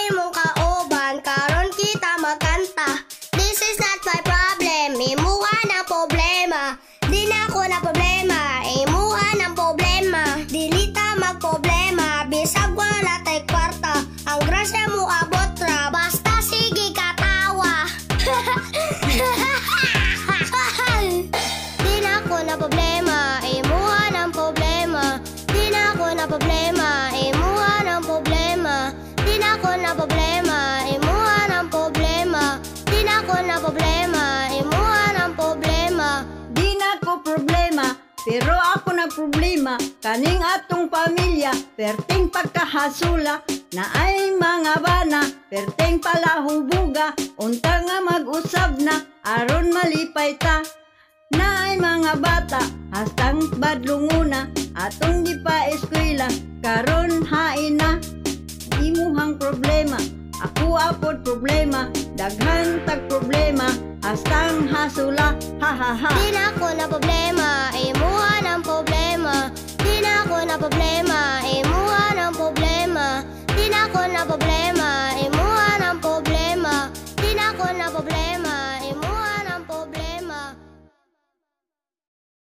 imong kauban, karon kita magkanta. This is not my problem, imuha ng problema. Di na ako na problema, imuha ng problema. Dili ta magproblema, bisag wala tay kwarta. Ang grasya mo abot ra, basta sige katawa. Di na ako na problema, imuha ng problema. Di na ako na problema, imuha ng problema. Di na ako na problema, imuha ng problema. Di na ako na problema, imuha ng problema. Di na ko problema, pero ako na problema. Kaning atong pamilya, perting pagkahasula. Na ay mga bana, perting palahubuga. Unta nga mag-usab na, aron malipay ta. Na ay mga bata, hastang badlunguna. Atong di pa eskwela, karon hain na. Imuhang problema, ako apod problema. Daghan tag problema, hastang hasula, ha ha ha. Di na ako na problema, imuha ng problema.